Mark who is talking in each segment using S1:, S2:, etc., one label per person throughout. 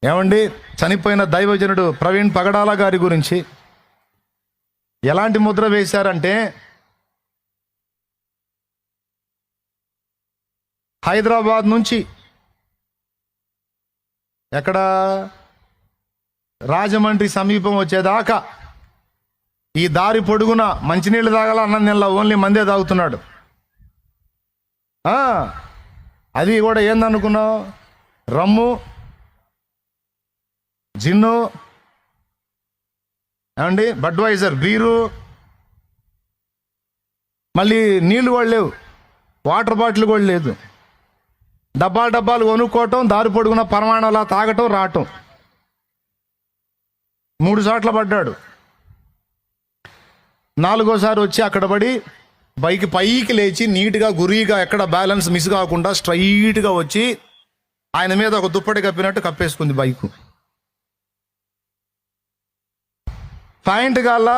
S1: ఏమండి, చనిపోయిన దైవజనుడు ప్రవీణ్ పగడాల గారి గురించి ఎలాంటి ముద్ర వేశారంటే, హైదరాబాద్ నుంచి ఎక్కడ రాజమండ్రి సమీపం వచ్చేదాకా ఈ దారి పొడుగున మంచినీళ్ళు తాగాల, అన్నం నెల ఓన్లీ మందే తాగుతున్నాడు. అది కూడా ఏందనుకున్నావు? రమ్ము, జిన్ను, ఏమండి బడ్వైజర్ బీరు, మళ్ళీ నీళ్ళు కూడా లేవు, వాటర్ బాటిల్ కూడా లేదు. డబ్బాలు కొనుక్కోవటం, దారి పొడుగున పరమాణాలా తాగటం, రావటం. 3 చోట్ల పడ్డాడు. 4వసారి వచ్చి అక్కడ పడి బైక్ పైకి లేచి నీట్గా గురిగా ఎక్కడ బ్యాలెన్స్ మిస్ కాకుండా స్ట్రైట్గా వచ్చి ఆయన మీద ఒక దుప్పటి కప్పినట్టు కప్పేసుకుంది బైకు. పాయింట్ గాల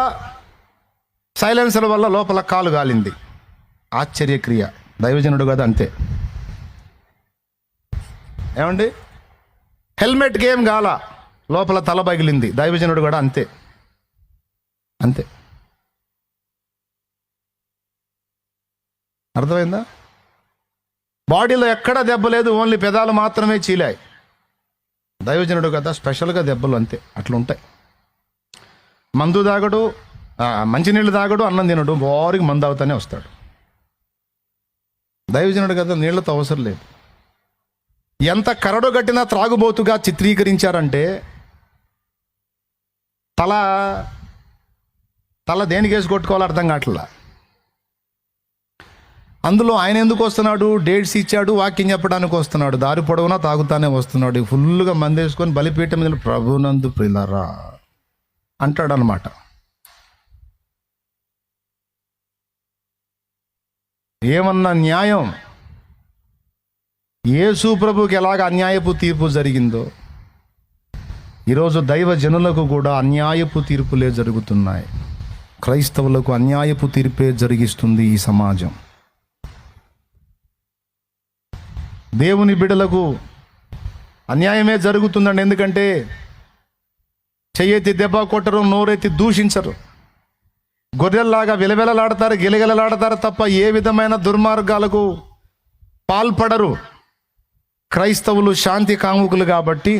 S1: సైలెన్సర్ వల్ల లోపల కాలు గాలింది. ఆశ్చర్యక్రియ. దైవజనుడు కదా, అంతే. ఏమండి, హెల్మెట్ గేమ్ గాల, లోపల తల పగిలింది. దైవజనుడు కూడా అంతే. అర్థమైందా? బాడీలో ఎక్కడా దెబ్బ లేదు, ఓన్లీ పెదాలు మాత్రమే చీలాయి. దైవజనుడు కదా, స్పెషల్గా దెబ్బలు అంతే, అట్లుంటాయి. మందు తాగడు, మంచినీళ్ళు తాగడు, అన్నం తినడు, బోరికి మందు తాగుతానే వస్తాడు. దైవజనుడు కదా, నీళ్లతో అవసరం లేదు. ఎంత కరడు గట్టిన త్రాగుబోతుగా చిత్రీకరించారంటే, తల దేనికి వేసి కొట్టుకోవాలో అర్థం కావట్లా. అందులో ఆయన ఎందుకు వస్తున్నాడు? డేట్స్ ఇచ్చాడు, వాక్యం చెప్పడానికి వస్తున్నాడు. దారి పొడవునా తాగుతానే వస్తున్నాడు. ఫుల్గా మందేసుకొని బలిపీఠం మీద ప్రభునందు ప్రియులారా అంటాడనమాట. ఏమన్నా న్యాయం? యేసు ప్రభుకి ఎలాగ అన్యాయపు తీర్పు జరిగిందో, ఈరోజు దైవ జనులకు కూడా అన్యాయపు తీర్పులే జరుగుతున్నాయి. క్రైస్తవులకు అన్యాయపు తీర్పే జరిగిస్తుంది ఈ సమాజం. దేవుని బిడ్డలకు అన్యాయమే జరుగుతుందండి. ఎందుకంటే చెయ్యెత్తి దెబ్బ కొట్టరు, నోరెత్తి దూషించరు. గొర్రెల్లాగా విలవిలలాడతారు, గిలగిలలాడతారు తప్ప ఏ విధమైన దుర్మార్గాలకు పాల్పడరు. క్రైస్తవులు శాంతి కాముకులు కాబట్టి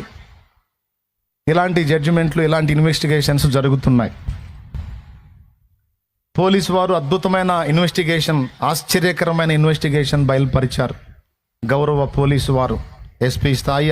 S1: ఇలాంటి జడ్జిమెంట్లు, ఇలాంటి ఇన్వెస్టిగేషన్స్ జరుగుతున్నాయి. పోలీసు వారు అద్భుతమైన ఇన్వెస్టిగేషన్, ఆశ్చర్యకరమైన ఇన్వెస్టిగేషన్ బయలుపరిచారు. గౌరవ పోలీసు వారు ఎస్పీ స్థాయి